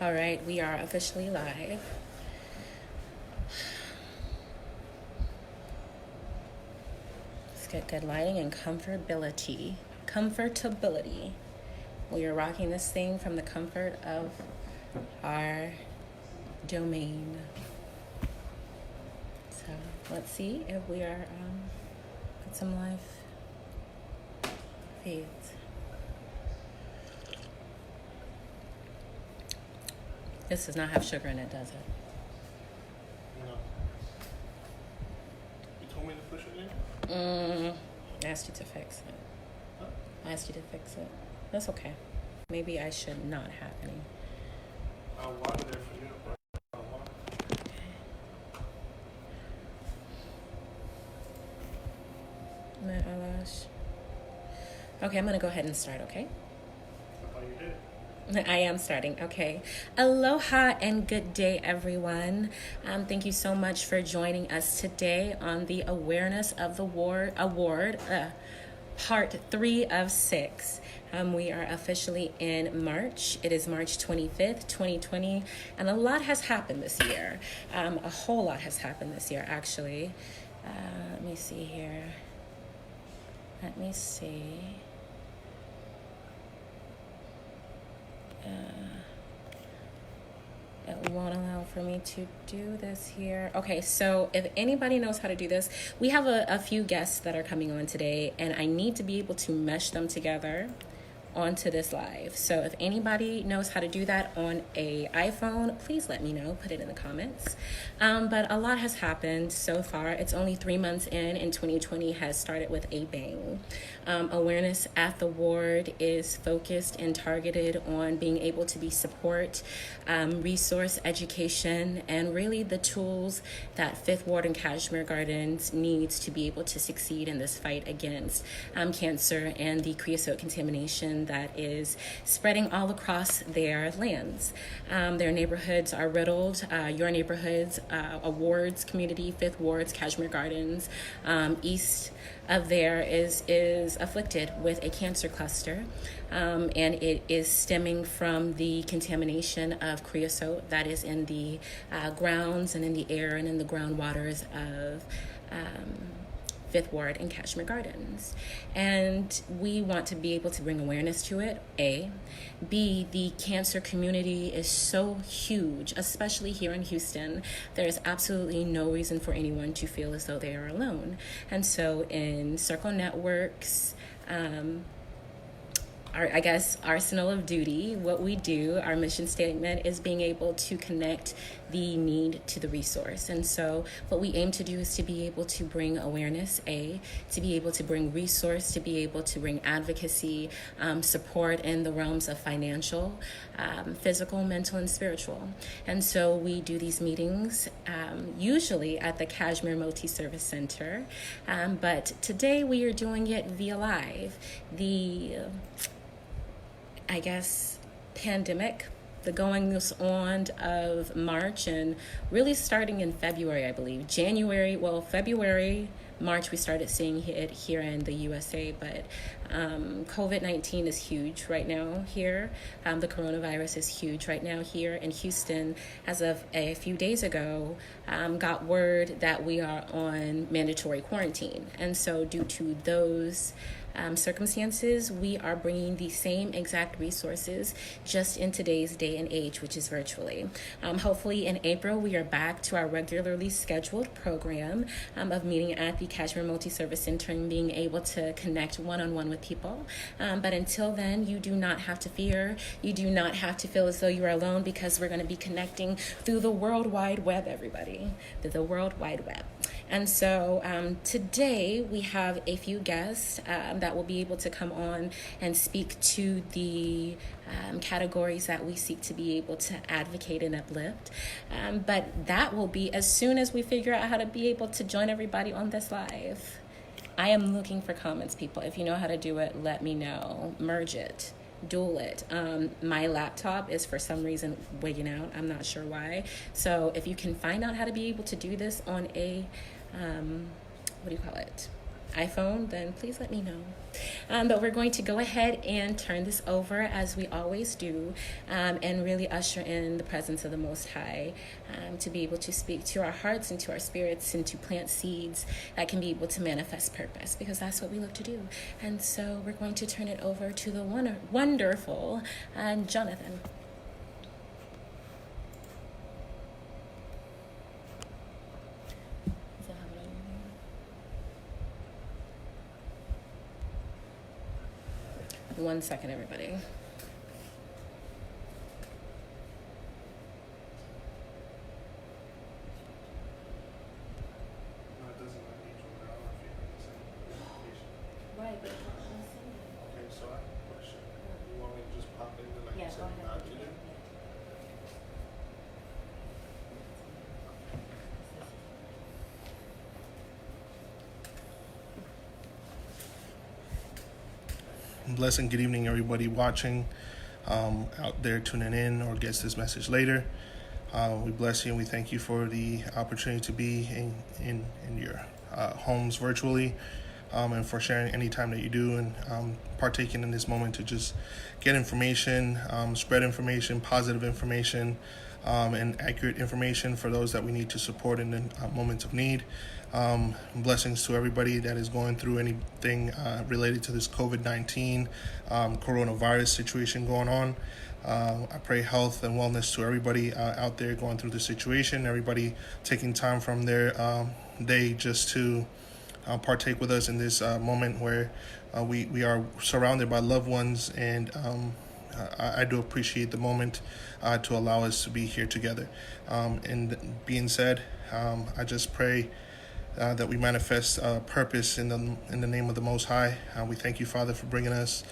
All right, we are officially live. Let's get good lighting and comfortability. Comfortability. We are rocking this thing from the comfort of our domain. So let's see if we are got some live feeds. This does not have sugar in it, does it? No. You told me to push it in? I asked you to fix it. Huh? I asked you to fix it. That's okay. Maybe I should not have any. I'll water there for you. I'll water. My eyelash. Okay, I'm gonna go ahead and start, okay? I thought you did. I am starting. Okay. Aloha and good day, everyone. Thank you so much for joining us today on the Awareness of the Award, part 3 of 6. We are officially in March. It is March 25th, 2020, and a lot has happened this year. A whole lot has happened this year, actually. Let me see here. Let me see. It won't allow for me to do this here. Okay, so if anybody knows how to do this, we have a few guests that are coming on today, and I need to be able to mesh them together onto this live. So if anybody knows how to do that on a iPhone, please let me know. Put it in the comments. But a lot has happened so far. It's only 3 months in, and 2020 has started with a bang. Awareness at the ward is focused and targeted on being able to be support, resource education, and really the tools that Fifth Ward and Kashmere Gardens needs to be able to succeed in this fight against cancer and the creosote contamination that is spreading all across their lands. Their neighborhoods are riddled. Your neighborhoods, Awards community, Fifth Wards, Kashmere Gardens, east of there is afflicted with a cancer cluster, and it is stemming from the contamination of creosote that is in the grounds and in the air and in the groundwaters of Fifth Ward and Kashmere Gardens. And we want to be able to bring awareness to it, A. B, the cancer community is so huge, especially here in Houston. There is absolutely no reason for anyone to feel as though they are alone. And so in Circle Networks, our, I guess, arsenal of duty, what we do, our mission statement is being able to connect the need to the resource. And so what we aim to do is to be able to bring awareness, A, to be able to bring resource, to be able to bring advocacy, support in the realms of financial, physical, mental, and spiritual. And so we do these meetings usually at the Kashmere Multi-service Center, but today we are doing it via live. The pandemic, the goings on of March, and really starting in February, I believe. February, March, we started seeing it here in the USA, but COVID-19 is huge right now here. The coronavirus is huge right now here in Houston. As of a few days ago, got word that we are on mandatory quarantine. And so due to those circumstances, we are bringing the same exact resources just in today's day and age, which is virtually. Hopefully in April, we are back to our regularly scheduled program of meeting at the Kashmere Multi-service Center and being able to connect one-on-one with people. But until then, you do not have to fear. You do not have to feel as though you are alone, because we're going to be connecting through the World Wide Web, everybody. The World Wide Web. And so today we have a few guests that will be able to come on and speak to the categories that we seek to be able to advocate and uplift. But that will be as soon as we figure out how to be able to join everybody on this live. I am looking for comments, people. If you know how to do it, let me know. Merge it. Dual it. My laptop is for some reason wigging out. I'm not sure why. So if you can find out how to be able to do this on a iPhone, then please let me know. But we're going to go ahead and turn this over as we always do, and really usher in the presence of the Most High, to be able to speak to our hearts and to our spirits and to plant seeds that can be able to manifest purpose, because that's what we love to do. And so we're going to turn it over to the wonderful Jonathan. One second, everybody. No, it doesn't let me join. I don't know if you have the same notification. Right, but Okay, so I have a question. You want me to just pop in and like yeah, you go said, ahead. nudge it in? Blessing, good evening, everybody watching out there tuning in or gets this message later. We bless you and we thank you for the opportunity to be in your homes virtually, and for sharing any time that you do, and partaking in this moment to just get information, spread information, positive information, and accurate information for those that we need to support in the moments of need. Blessings to everybody that is going through anything related to this COVID-19 coronavirus situation going on. I pray health and wellness to everybody out there going through the situation, everybody taking time from their day just to partake with us in this moment where we are surrounded by loved ones, and I do appreciate the moment to allow us to be here together. And being said, I just pray that we manifest purpose in the name of the Most High. We thank you, Father, for bringing us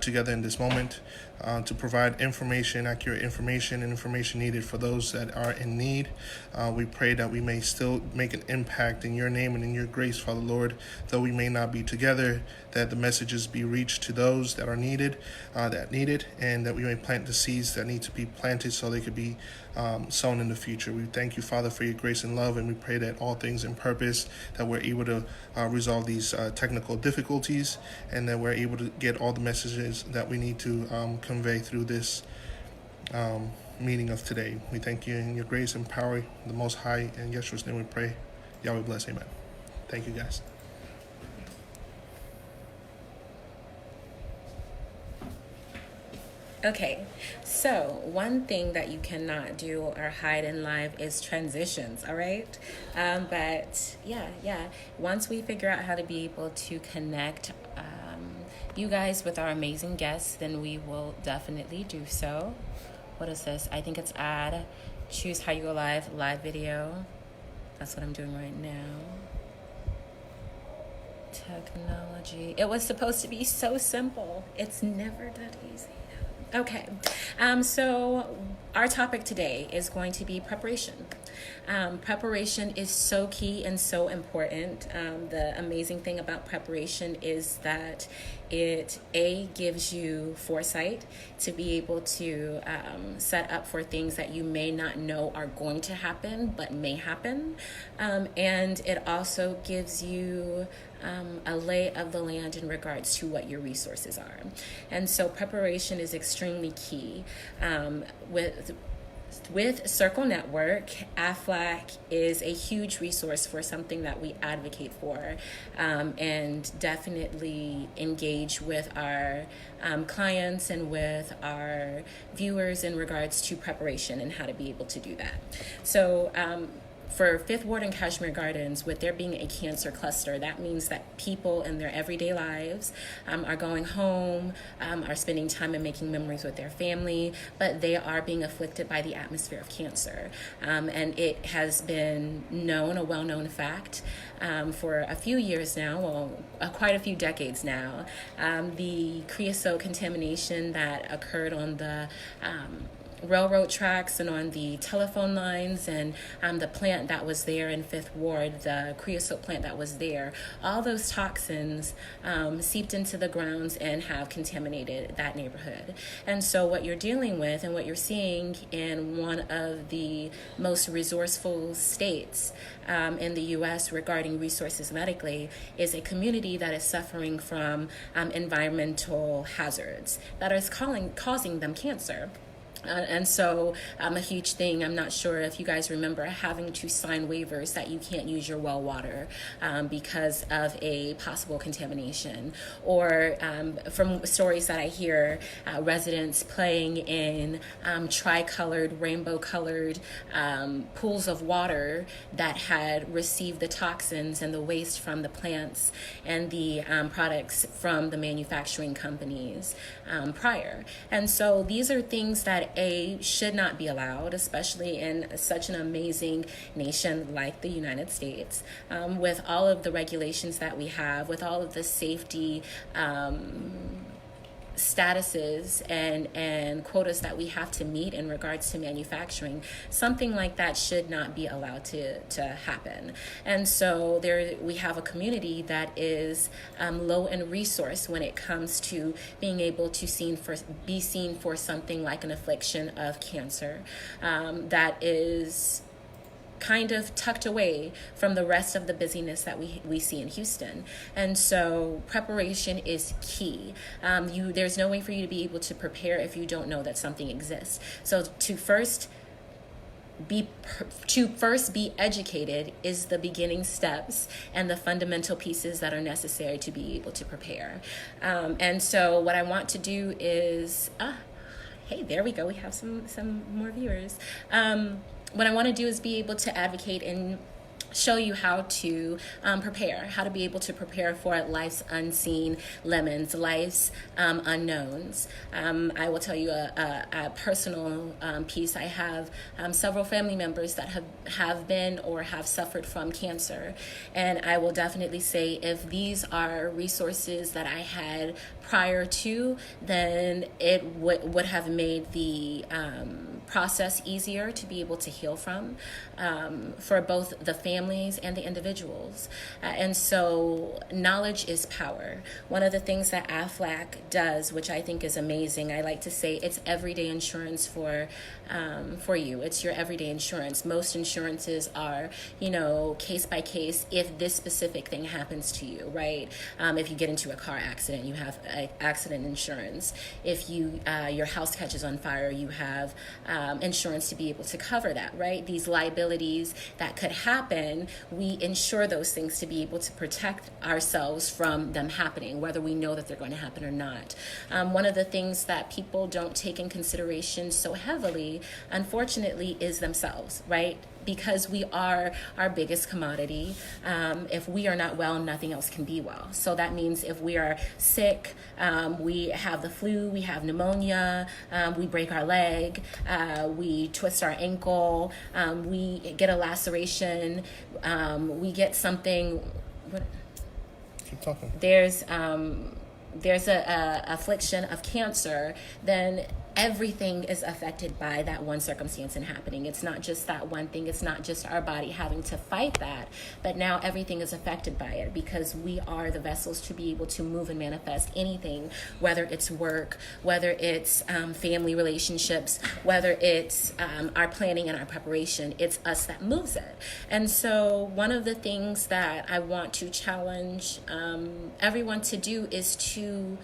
together in this moment to provide information, accurate information, and information needed for those that are in need. We pray that we may still make an impact in your name and in your grace, Father Lord, though we may not be together, that the messages be reached to those that are needed, that need it, and that we may plant the seeds that need to be planted so they could be sown in the future. We thank you, Father, for your grace and love, and we pray that all things in purpose, that we're able to resolve these technical difficulties, and that we're able to get all the messages that we need to convey through this meeting of today. We thank you in your grace and power, the Most High, in Yeshua's name we pray. Yahweh bless, amen. Thank you, guys. Okay, so one thing that you cannot do or hide in life is transitions, all right? But yeah, once we figure out how to be able to connect you guys with our amazing guests, then we will definitely do so. What is this? I think it's choose how you go live video. That's what I'm doing right now. Technology. It was supposed to be so simple. It's never that easy. Okay, so our topic today is going to be preparation. Preparation is so key and so important. The amazing thing about preparation is that it gives you foresight to be able to set up for things that you may not know are going to happen but may happen, and it also gives you a lay of the land in regards to what your resources are. And so preparation is extremely key. With Circle Network, AFLAC is a huge resource for something that we advocate for, and definitely engage with our clients and with our viewers in regards to preparation and how to be able to do that. So for Fifth Ward and Kashmere Gardens, with there being a cancer cluster, that means that people in their everyday lives are going home, are spending time and making memories with their family, but they are being afflicted by the atmosphere of cancer. And it has been known, a well-known fact, for a few years now, quite a few decades now, the creosote contamination that occurred on the railroad tracks and on the telephone lines, and the plant that was there in Fifth Ward, the creosote plant that was there, all those toxins seeped into the grounds and have contaminated that neighborhood. And so what you're dealing with and what you're seeing in one of the most resourceful states in the U.S. regarding resources medically is a community that is suffering from environmental hazards that is causing them cancer. And so a huge thing, I'm not sure if you guys remember having to sign waivers that you can't use your well water because of a possible contamination. Or from stories that I hear, residents playing in tri-colored, rainbow-colored pools of water that had received the toxins and the waste from the plants and the products from the manufacturing companies prior. And so these are things that should not be allowed, especially in such an amazing nation like the United States, with all of the regulations that we have, with all of the safety statuses and quotas that we have to meet in regards to manufacturing. Something like that should not be allowed to happen. And so we have a community that is low in resource when it comes to being able to be seen for something like an affliction of cancer that is kind of tucked away from the rest of the busyness that we see in Houston. And so preparation is key. There's no way for you to be able to prepare if you don't know that something exists. So to first be educated is the beginning steps and the fundamental pieces that are necessary to be able to prepare. And so what I want to do is, hey, there we go. We have some more viewers. What I want to do is be able to advocate and show you how to prepare, how to be able to prepare for life's unseen lemons, life's unknowns. I will tell you a personal piece. I have several family members that have been or have suffered from cancer. And I will definitely say if these are resources that I had prior to, then it would have made the process easier to be able to heal from for both the families and the individuals. And so knowledge is power. One of the things that AFLAC does, which I think is amazing, I like to say it's everyday insurance for you. It's your everyday insurance. Most insurances are, case by case if this specific thing happens to you, right? If you get into a car accident, you have accident insurance. If your house catches on fire, you have insurance to be able to cover that, right? These liabilities that could happen, we insure those things to be able to protect ourselves from them happening, whether we know that they're going to happen or not. One of the things that people don't take in consideration so heavily, unfortunately, is themselves, right? Because we are our biggest commodity. If we are not well, nothing else can be well. So that means if we are sick, we have the flu, we have pneumonia, we break our leg, we twist our ankle, we get a laceration, we get something. Keep talking. There's a affliction of cancer, then everything is affected by that one circumstance and happening. It's not just that one thing. It's not just our body having to fight that, but now everything is affected by it because we are the vessels to be able to move and manifest anything, whether it's work, whether it's family relationships, whether it's our planning and our preparation. It's us that moves it. And so one of the things that I want to challenge everyone to do is to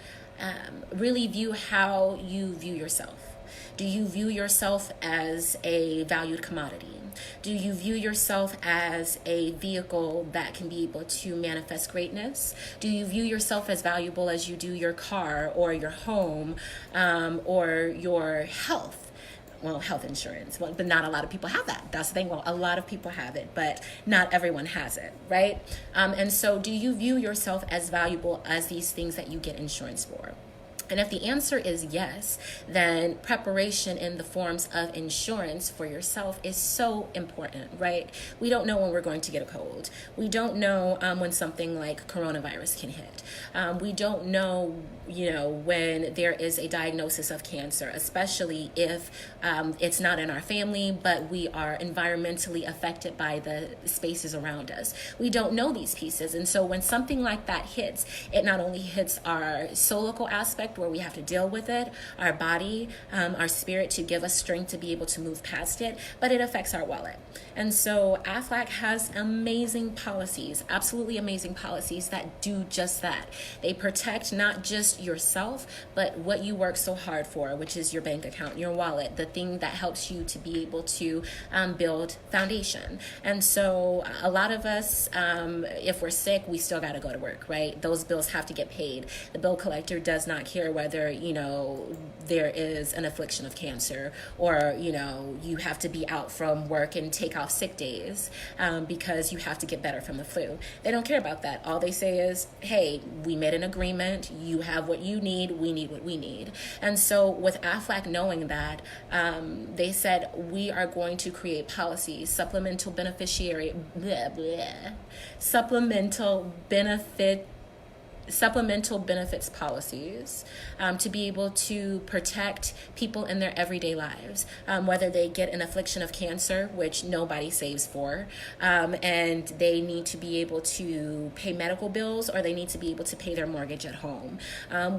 really view how you view yourself. Do you view yourself as a valued commodity? Do you view yourself as a vehicle that can be able to manifest greatness? Do you view yourself as valuable as you do your car or your home or your health? Well, health insurance, but not a lot of people have that. That's the thing. Well, a lot of people have it, but not everyone has it, right? And so do you view yourself as valuable as these things that you get insurance for? And if the answer is yes, then preparation in the forms of insurance for yourself is so important, right? We don't know when we're going to get a cold. We don't know when something like coronavirus can hit. We don't know, when there is a diagnosis of cancer, especially if it's not in our family, but we are environmentally affected by the spaces around us. We don't know these pieces. And so when something like that hits, it not only hits our solical aspect, where we have to deal with it, our body, our spirit, to give us strength to be able to move past it, but it affects our wallet. And so AFLAC has amazing policies, absolutely amazing policies that do just that. They protect not just yourself, but what you work so hard for, which is your bank account, your wallet, the thing that helps you to be able to build foundation. And so a lot of us, if we're sick, we still got to go to work, right? Those bills have to get paid. The bill collector does not care whether, there is an affliction of cancer, or, you have to be out from work and take off sick days because you have to get better from the flu. They don't care about that. All they say is, hey, we made an agreement. You have what you need. We need what we need. And so with AFLAC knowing that, they said, we are going to create policies, supplemental benefits policies to be able to protect people in their everyday lives, whether they get an affliction of cancer, which nobody saves for, and they need to be able to pay medical bills, or they need to be able to pay their mortgage at home,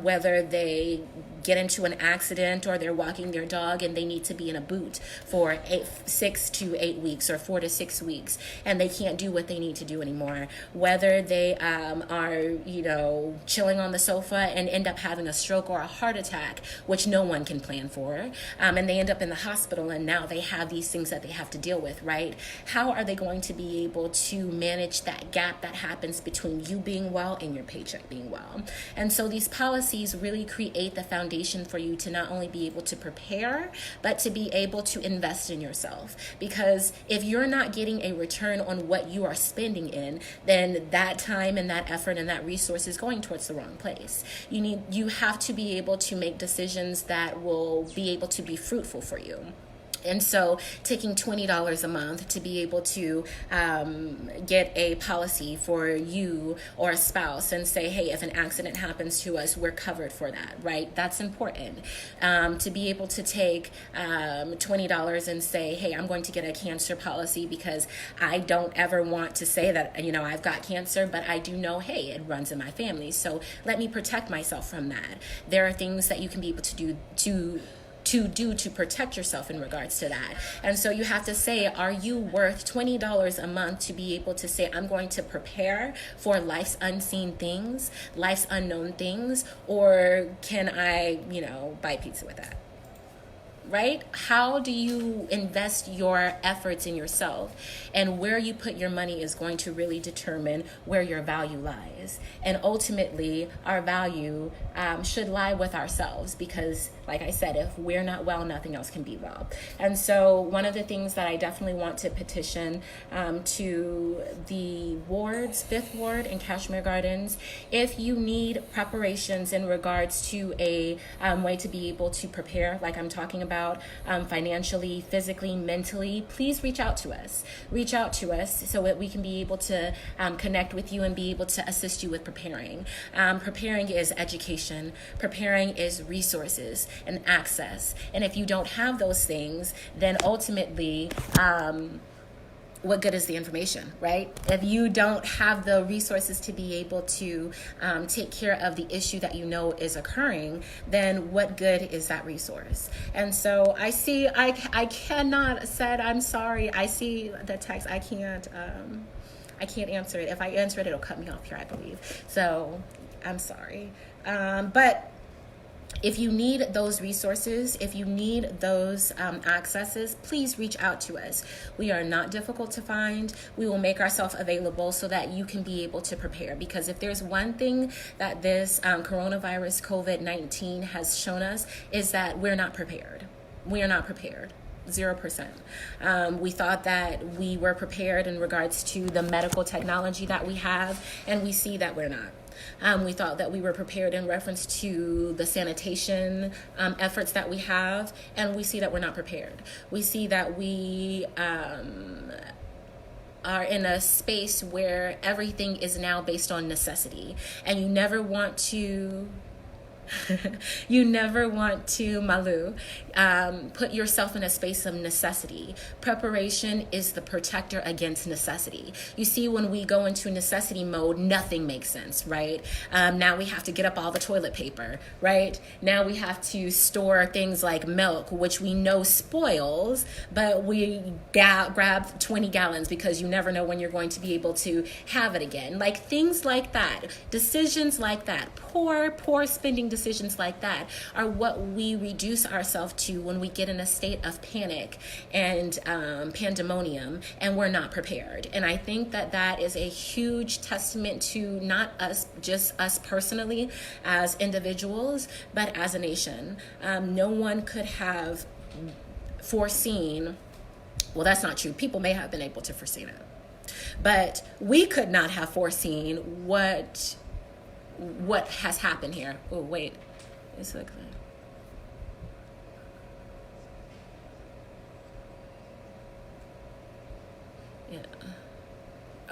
whether they get into an accident or they're walking their dog and they need to be in a boot for 6 to 8 weeks or 4 to 6 weeks, and they can't do what they need to do anymore, whether they are, chilling on the sofa and end up having a stroke or a heart attack, which no one can plan for, and they end up in the hospital, and now they have these things that they have to deal with, right? How are they going to be able to manage that gap that happens between you being well and your paycheck being well? And so these policies really create the foundation for you to not only be able to prepare, but to be able to invest in yourself. Because if you're not getting a return on what you are spending in, then that time and that effort and that resource is going towards the wrong place. You have to be able to make decisions that will be able to be fruitful for you. And so taking $20 a month to be able to get a policy for you or a spouse and say, hey, if an accident happens to us, we're covered for that, right? That's important. To be able to take $20 and say, hey, I'm going to get a cancer policy because I don't ever want to say that, I've got cancer, but I do know, hey, it runs in my family. So let me protect myself from that. There are things that you can be able to do to protect yourself in regards to that. And so you have to say, are you worth $20 a month to be able to say, I'm going to prepare for life's unseen things, life's unknown things, or can I, buy pizza with that? Right? How do you invest your efforts in yourself? And where you put your money is going to really determine where your value lies. And ultimately, our value should lie with ourselves, because, like I said, if we're not well, nothing else can be well. And so one of the things that I definitely want to petition to the wards, 5th Ward and Kashmere Gardens, if you need preparations in regards to a way to be able to prepare, like I'm talking about, financially, physically, mentally, please reach out to us. Reach out to us so that we can be able to connect with you and be able to assist you with preparing. Preparing is education. Preparing is resources and access. And if you don't have those things, then ultimately, what good is the information, right? If you don't have the resources to be able to take care of the issue that you know is occurring, then what good is that resource? And so I see, I cannot said, I'm sorry. I see the text. I can't answer it. If I answer it, it'll cut me off here, I believe. So I'm sorry. But if you need those resources, if you need those accesses, please reach out to us. We are not difficult to find. We will make ourselves available so that you can be able to prepare. Because if there's one thing that this coronavirus COVID-19 has shown us, is that we're not prepared. We are not prepared. 0%. We thought that we were prepared in regards to the medical technology that we have, and we see that we're not. We thought that we were prepared in reference to the sanitation efforts that we have, and we see that we're not prepared. We see that we are in a space where everything is now based on necessity, and you never want to Malu, put yourself in a space of necessity. Preparation is the protector against necessity. You see, when we go into necessity mode, nothing makes sense, right? Now we have to get up all the toilet paper, right? Now we have to store things like milk, which we know spoils, but we grab 20 gallons because you never know when you're going to be able to have it again. Like things like that, decisions like that, poor spending decisions like that are what we reduce ourselves to when we get in a state of panic and pandemonium, and we're not prepared. And I think that that is a huge testament to not just us personally as individuals, but as a nation. No one could have foreseen, well, that's not true. People may have been able to foresee it, but we could not have foreseen what has happened here. Oh, wait. It's like that. Yeah.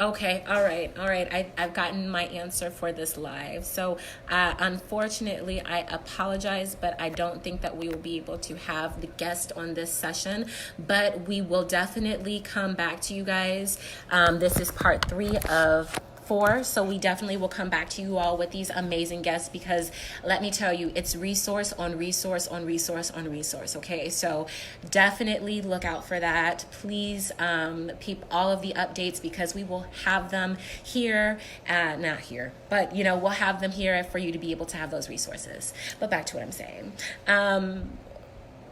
Okay. All right. I've gotten my answer for this live. So, unfortunately, I apologize, but I don't think that we will be able to have the guest on this session, but we will definitely come back to you guys. This is part 3 of 4, so we definitely will come back to you all with these amazing guests, because let me tell you, it's resource on resource on resource on resource. Okay, so definitely look out for that. Please peep all of the updates, because we will have them here, not here, but we'll have them here for you to be able to have those resources. But back to what I'm saying.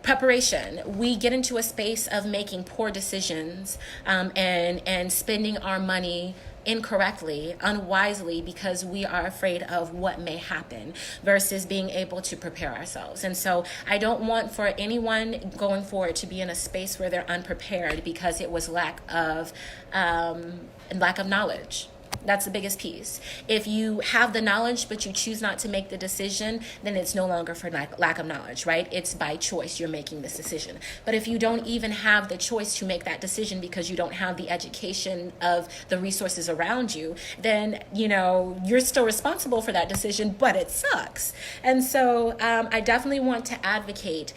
Preparation. We get into a space of making poor decisions and spending our money incorrectly, unwisely, because we are afraid of what may happen versus being able to prepare ourselves. And so I don't want for anyone going forward to be in a space where they're unprepared because it was lack of knowledge. That's the biggest piece. If you have the knowledge, but you choose not to make the decision, then it's no longer for lack of knowledge, right? It's by choice you're making this decision. But if you don't even have the choice to make that decision because you don't have the education of the resources around you, then, you're still responsible for that decision, but it sucks. And so I definitely want to advocate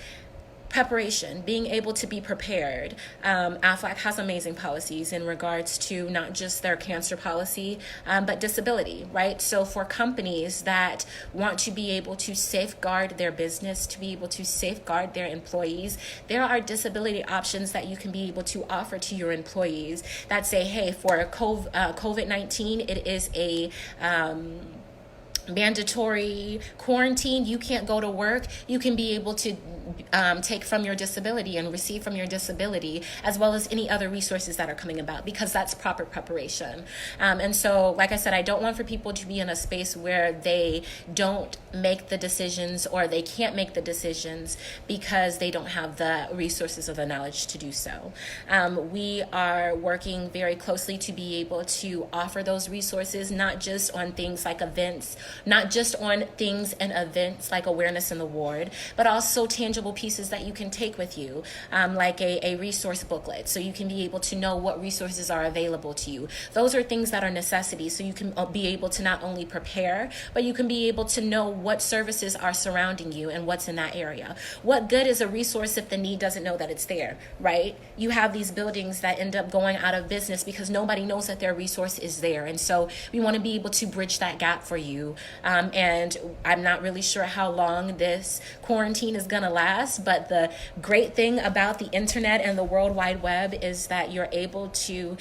preparation, being able to be prepared. AFLAC has amazing policies in regards to not just their cancer policy, but disability, right? So for companies that want to be able to safeguard their business, to be able to safeguard their employees, there are disability options that you can be able to offer to your employees that say, hey, for COVID-19, it is a mandatory quarantine. You can't go to work. You can be able to take from your disability and receive from your disability, as well as any other resources that are coming about, because that's proper preparation. And so, like I said, I don't want for people to be in a space where they don't make the decisions or they can't make the decisions because they don't have the resources or the knowledge to do so. We are working very closely to be able to offer those resources, not just on things like events, not just on things and events like awareness in the ward, but also tangible pieces that you can take with you, like a resource booklet, so you can be able to know what resources are available to you. Those are things that are necessities, so you can be able to not only prepare, but you can be able to know what services are surrounding you and what's in that area. What good is a resource if the need doesn't know that it's there, right? You have these buildings that end up going out of business because nobody knows that their resource is there. And so we want to be able to bridge that gap for you. And I'm not really sure how long this quarantine is going to last, but the great thing about the internet and the World Wide Web is that you're able to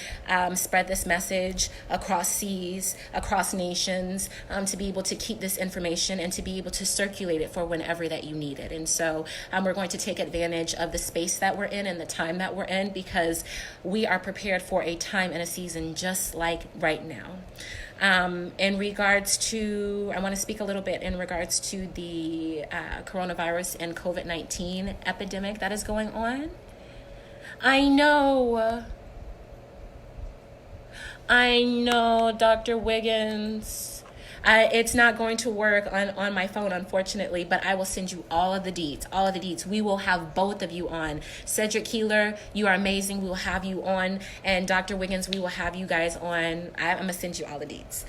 spread this message across seas, across nations, to be able to keep this information and to be able to circulate it for whenever that you need it. And so we're going to take advantage of the space that we're in and the time that we're in, because we are prepared for a time and a season just like right now. In regards to, I want to speak a little bit in regards to the coronavirus and COVID-19 epidemic that is going on. I know, Dr. Wiggins. It's not going to work on my phone, unfortunately, but I will send you all of the deets. We will have both of you on. Cedric Keeler, you are amazing. We will have you on. And Dr. Wiggins, we will have you guys on. I'm going to send you all the deets.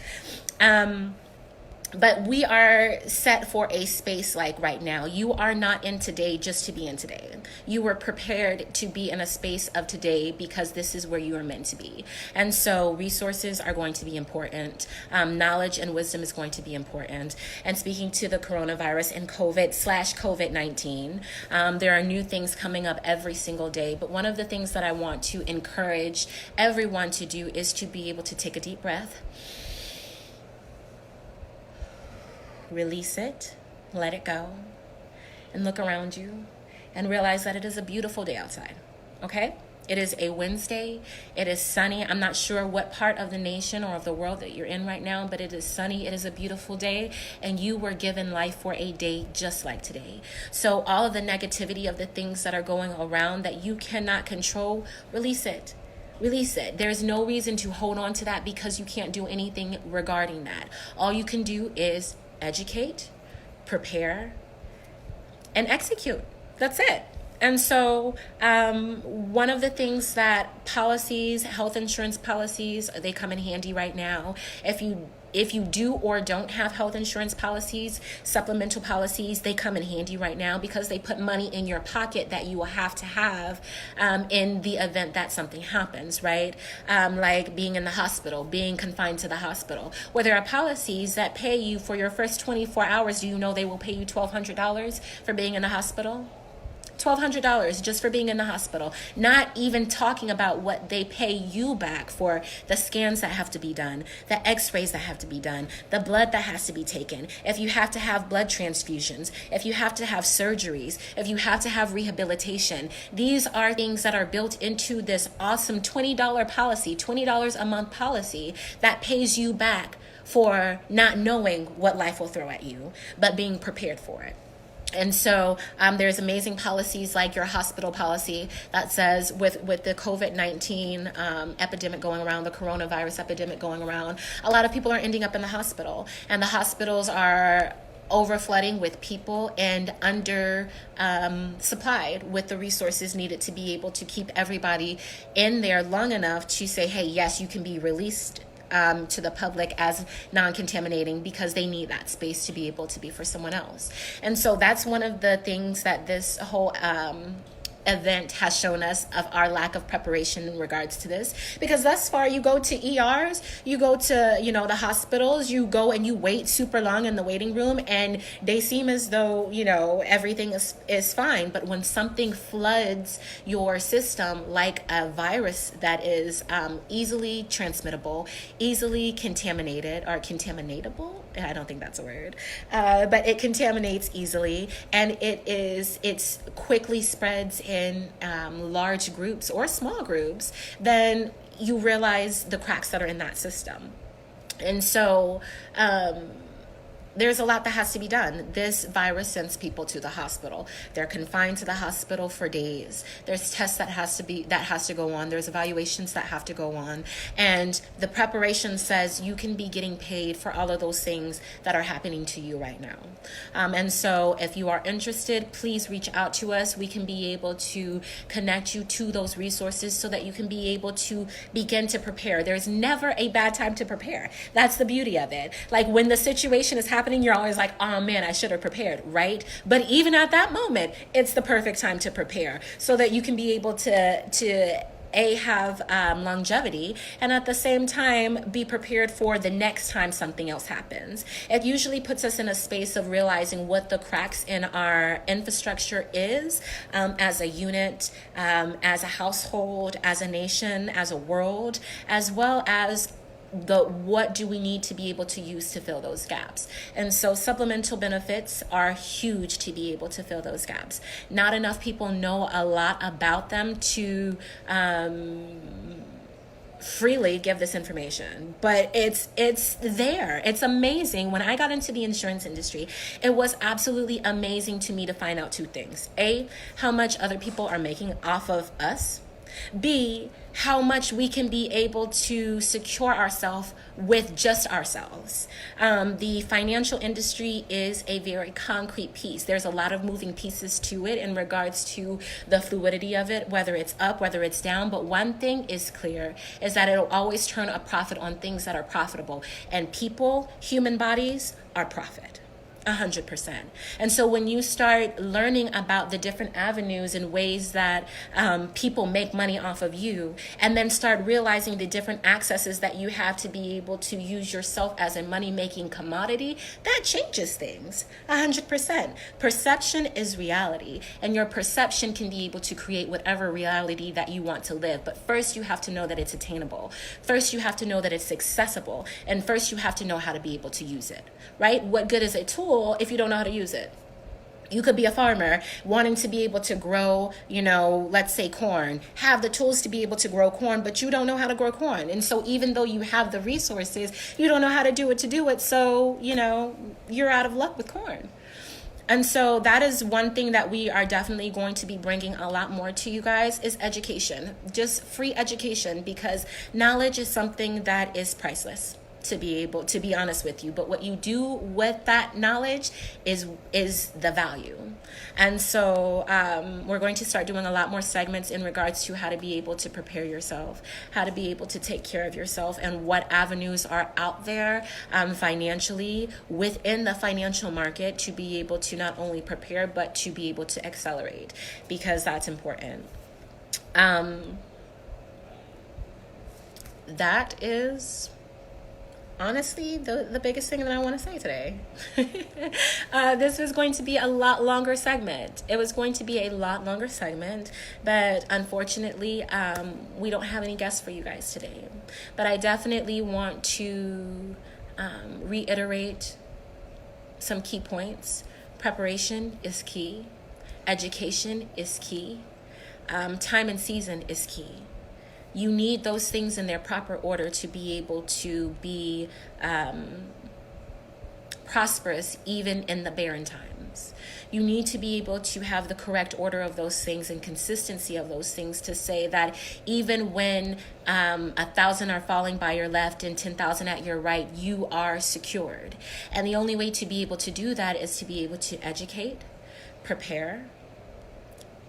But we are set for a space like right now. You are not in today just to be in today. You were prepared to be in a space of today because this is where you are meant to be. And so resources are going to be important. Knowledge and wisdom is going to be important. And speaking to the coronavirus and COVID/COVID-19, there are new things coming up every single day. But one of the things that I want to encourage everyone to do is to be able to take a deep breath, release it, let it go, and look around you and realize that it is a beautiful day outside, okay? It is a Wednesday. It is sunny. I'm not sure what part of the nation or of the world that you're in right now, but it is sunny. It is a beautiful day, and you were given life for a day just like today. So all of the negativity of the things that are going around that you cannot control, release it. Release it. There's no reason to hold on to that because you can't do anything regarding that. All you can do is educate, prepare, and execute. That's it. And so one of the things that policies, health insurance policies, they come in handy right now. If you do or don't have health insurance policies, supplemental policies, they come in handy right now because they put money in your pocket that you will have to have in the event that something happens, right? Like being in the hospital, being confined to the hospital, where there are policies that pay you for your first 24 hours. Do you know they will pay you $1,200 for being in the hospital? $1,200 just for being in the hospital, not even talking about what they pay you back for the scans that have to be done, the x-rays that have to be done, the blood that has to be taken, if you have to have blood transfusions, if you have to have surgeries, if you have to have rehabilitation. These are things that are built into this awesome $20 policy, $20 a month policy that pays you back for not knowing what life will throw at you, but being prepared for it. And so there's amazing policies like your hospital policy that says with the COVID-19 epidemic going around, the coronavirus epidemic going around, a lot of people are ending up in the hospital, and the hospitals are overflooding with people and under supplied with the resources needed to be able to keep everybody in there long enough to say, hey, yes, you can be released to the public as non-contaminating, because they need that space to be able to be for someone else. And so that's one of the things that this whole event has shown us of our lack of preparation in regards to this, because thus far you go to ERs, you go to the hospitals, you go and you wait super long in the waiting room, and they seem as though everything is fine. But when something floods your system like a virus that is easily transmittable, easily contaminated or contaminatable, I don't think that's a word, but it contaminates easily, and it's quickly spreads in large groups or small groups, then you realize the cracks that are in that system. And so there's a lot that has to be done. This virus sends people to the hospital. They're confined to the hospital for days. There's tests that has to go on. There's evaluations that have to go on. And the preparation says you can be getting paid for all of those things that are happening to you right now. And so if you are interested, please reach out to us. We can be able to connect you to those resources so that you can be able to begin to prepare. There's never a bad time to prepare. That's the beauty of it. Like when the situation is happening, you're always like, oh man, I should have prepared, right? But even at that moment, it's the perfect time to prepare so that you can be able to have longevity, and at the same time be prepared for the next time something else happens. It usually puts us in a space of realizing what the cracks in our infrastructure is, as a unit, as a household, as a nation, as a world, as well as what do we need to be able to use to fill those gaps. And so supplemental benefits are huge to be able to fill those gaps. Not enough people know a lot about them to freely give this information, but it's there. It's amazing. When I got into the insurance industry, it was absolutely amazing to me to find out two things. A, how much other people are making off of us, B, how much we can be able to secure ourselves with just ourselves. The financial industry is a very concrete piece. There's a lot of moving pieces to it in regards to the fluidity of it, whether it's up, whether it's down. But one thing is clear, is that it'll always turn a profit on things that are profitable. And people, human bodies, are profit. 100%. And so when you start learning about the different avenues and ways that people make money off of you, and then start realizing the different accesses that you have to be able to use yourself as a money-making commodity, that changes things. 100%. Perception is reality, and your perception can be able to create whatever reality that you want to live. But first you have to know that it's attainable. First you have to know that it's accessible. And first you have to know how to be able to use it, right? What good is a tool if you don't know how to use it? You could be a farmer wanting to be able to grow, let's say corn, have the tools to be able to grow corn, but you don't know how to grow corn. And so even though you have the resources, you don't know how to do it. So, you're out of luck with corn. And so that is one thing that we are definitely going to be bringing a lot more to you guys, is education, just free education, because knowledge is something that is priceless, to be honest with you. But what you do with that knowledge is the value. And so we're going to start doing a lot more segments in regards to how to be able to prepare yourself, how to be able to take care of yourself, and what avenues are out there financially within the financial market to be able to not only prepare, but to be able to accelerate, because that's important. That is honestly the biggest thing that I want to say today. This was going to be a lot longer segment. It was going to be a lot longer segment, but unfortunately we don't have any guests for you guys today. But I definitely want to reiterate some key points. Preparation is key. Education is key. Time and season is key. You need those things in their proper order to be able to be prosperous even in the barren times. You need to be able to have the correct order of those things and consistency of those things to say that even when 1,000 are falling by your left and 10,000 at your right, you are secured. And the only way to be able to do that is to be able to educate, prepare,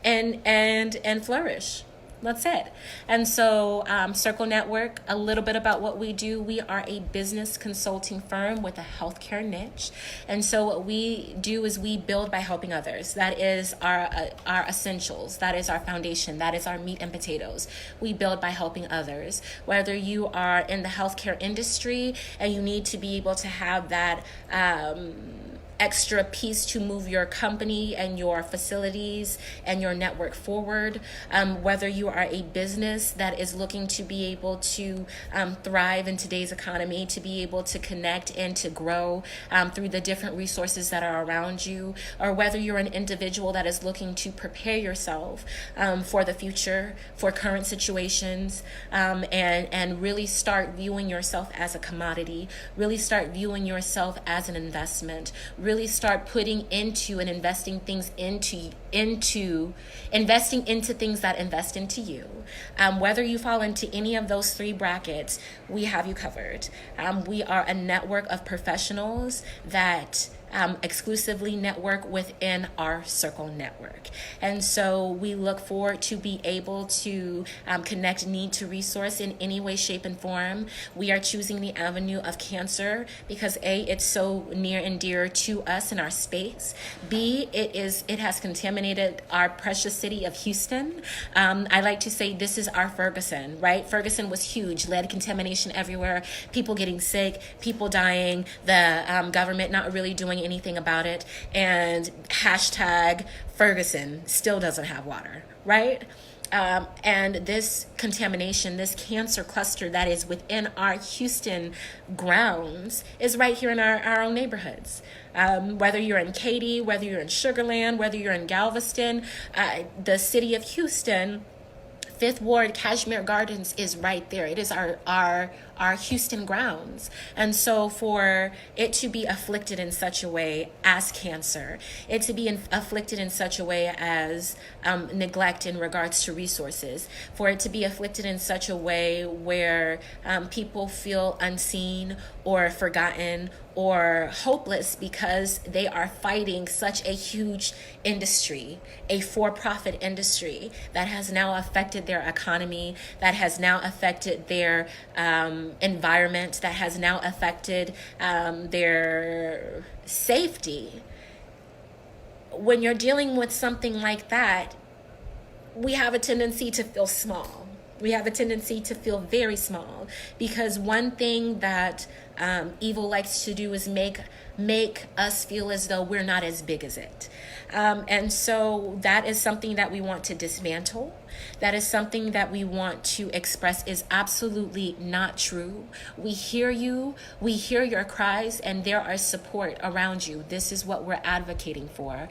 and flourish. That's it. And so Circle Network, a little bit about what we do. We are a business consulting firm with a healthcare niche. And so what we do is we build by helping others. That is our essentials. That is our foundation. That is our meat and potatoes. We build by helping others. Whether you are in the healthcare industry and you need to be able to have that extra piece to move your company and your facilities and your network forward, whether you are a business that is looking to be able to thrive in today's economy, to be able to connect and to grow through the different resources that are around you, or whether you're an individual that is looking to prepare yourself for the future, for current situations, and really start viewing yourself as a commodity, really start viewing yourself as an investment, really start putting into and investing things into investing into things that invest into you. Whether you fall into any of those three brackets, we have you covered. We are a network of professionals that exclusively network within our Circle network. And so we look forward to be able to connect need to resource in any way, shape, and form. We are choosing the avenue of cancer because A, it's so near and dear to us in our space. B, it has contaminated our precious city of Houston. I like to say this is our Ferguson, right? Ferguson was huge, lead contamination everywhere, people getting sick, people dying, the government not really doing anything about it, and hashtag Ferguson still doesn't have water, right? And this contamination, this cancer cluster that is within our Houston grounds is right here in our own neighborhoods. Whether you're in Katy, whether you're in Sugarland, whether you're in Galveston, the city of Houston, Fifth Ward, Kashmere Gardens is right there. It is our our Houston grounds. And so for it to be afflicted in such a way as cancer, it to be afflicted in such a way as neglect in regards to resources, for it to be afflicted in such a way where people feel unseen or forgotten or hopeless because they are fighting such a huge industry, a for-profit industry that has now affected their economy, that has now affected their environment, that has now affected their safety. When you're dealing with something like that, we have a tendency to feel small. We have a tendency to feel very small, because one thing that evil likes to do is make us feel as though we're not as big as it. And so that is something that we want to dismantle. That is something that we want to express is absolutely not true. We hear you, we hear your cries, and there are support around you. This is what we're advocating for.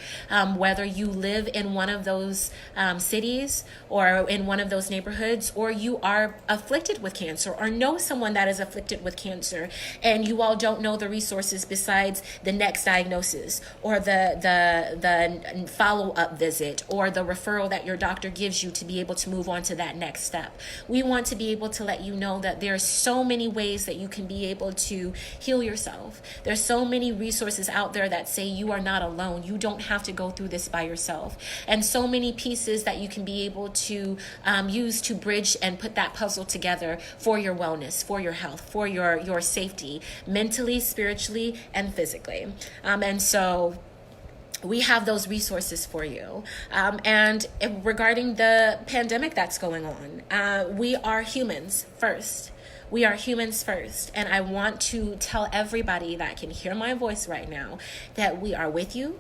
Whether you live in one of those cities or in one of those neighborhoods, or you are afflicted with cancer or know someone that is afflicted with cancer, and you all don't know the resources besides the next diagnosis or the follow-up visit or the referral that your doctor gives you to be able to move on to that next step. We want to be able to let you know that there are so many ways that you can be able to heal yourself. There's so many resources out there that say you are not alone. You don't have to go through this by yourself. And so many pieces that you can be able to use to bridge and put that puzzle together for your wellness, for your health, for your safety, mentally, spiritually, and physically. And so we have those resources for you. And regarding the pandemic that's going on, we are humans first. We are humans first. And I want to tell everybody that can hear my voice right now that we are with you.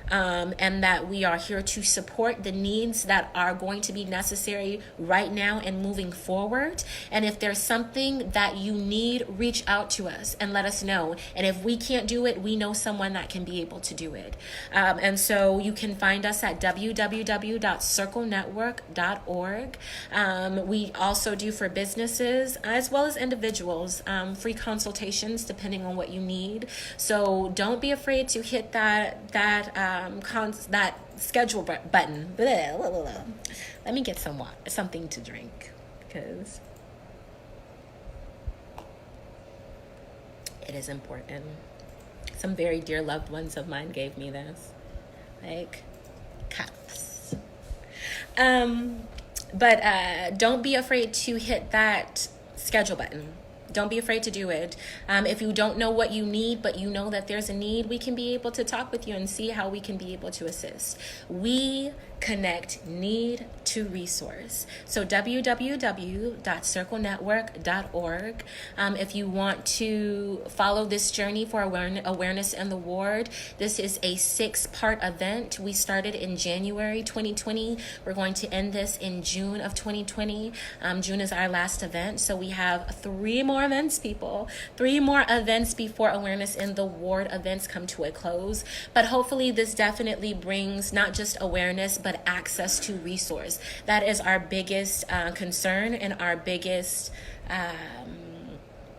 And that we are here to support the needs that are going to be necessary right now and moving forward. And if there's something that you need, reach out to us and let us know. And if we can't do it, we know someone that can be able to do it. And so you can find us at www.circlenetwork.org. We also do for businesses as well as individuals, free consultations depending on what you need. So don't be afraid to hit that schedule button. Blah, blah, blah. Let me get something to drink, because it is important. Some very dear loved ones of mine gave me this, like cups. But don't be afraid to hit that schedule button. Don't be afraid to do it. If you don't know what you need, but you know that there's a need, we can be able to talk with you and see how we can be able to assist. We connect need to resource. So www.circlenetwork.org. If you want to follow this journey for awareness in the ward, this is a 6-part event. We started in January 2020. We're going to end this in June of 2020. June is our last event. So we have 3 more events, people. 3 more events before awareness in the ward events come to a close. But hopefully this definitely brings not just awareness, but access to resource. That is our biggest concern and our biggest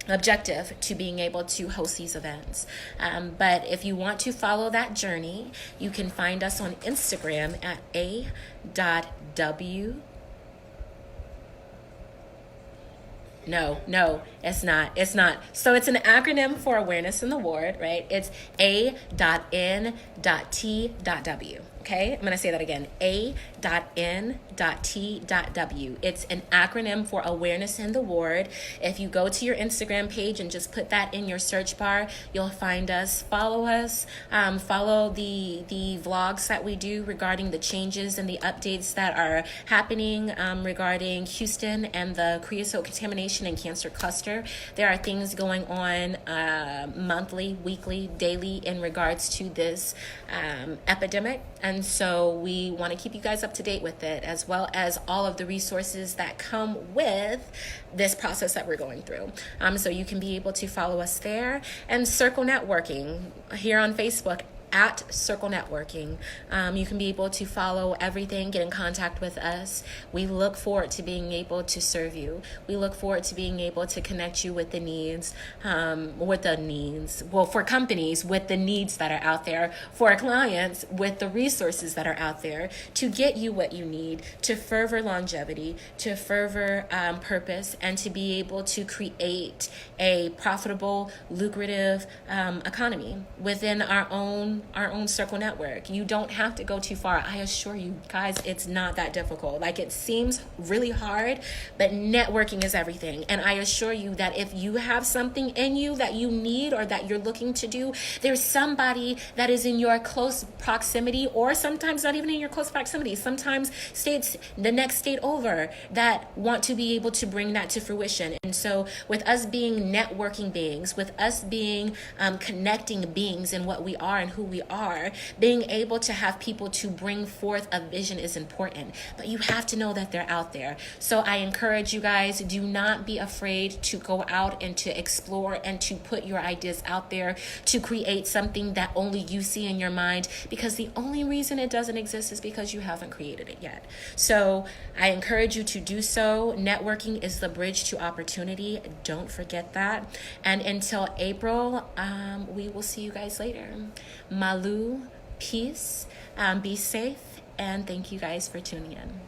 objective to being able to host these events. But if you want to follow that journey, you can find us on Instagram at a.w. No, it's not. So it's an acronym for awareness in the ward, right? It's A.N.T.W. Okay, I'm going to say that again. A.N.T.W. It's an acronym for awareness in the ward. If you go to your Instagram page and just put that in your search bar, you'll find us. Follow us. Follow the vlogs that we do regarding the changes and the updates that are happening regarding Houston and the creosote contamination and cancer cluster. There are things going on monthly, weekly, daily in regards to this epidemic. And so we want to keep you guys up to date with it, as well as all of the resources that come with this process that we're going through. So you can be able to follow us there. And Circle Networking here on Facebook at Circle Networking. You can be able to follow everything, get in contact with us. We look forward to being able to serve you. We look forward to being able to connect you with the needs, for companies with the needs that are out there, for clients with the resources that are out there to get you what you need to further longevity, to further purpose, and to be able to create a profitable, lucrative economy within our own Circle network. You don't have to go too far. I assure you guys, it's not that difficult. Like, it seems really hard, but networking is everything. And I assure you that if you have something in you that you need or that you're looking to do, there's somebody that is in your close proximity, or sometimes not even in your close proximity, sometimes states the next state over, that want to be able to bring that to fruition. And so with us being networking beings, with us being connecting beings in what we are and who we are, being able to have people to bring forth a vision is important, but you have to know that they're out there. So I encourage you guys, do not be afraid to go out and to explore and to put your ideas out there, to create something that only you see in your mind, because the only reason it doesn't exist is because you haven't created it yet. So I encourage you to do so. Networking is the bridge to opportunity. Don't forget that. And until April, we will see you guys later. Malu, peace, be safe, and thank you guys for tuning in.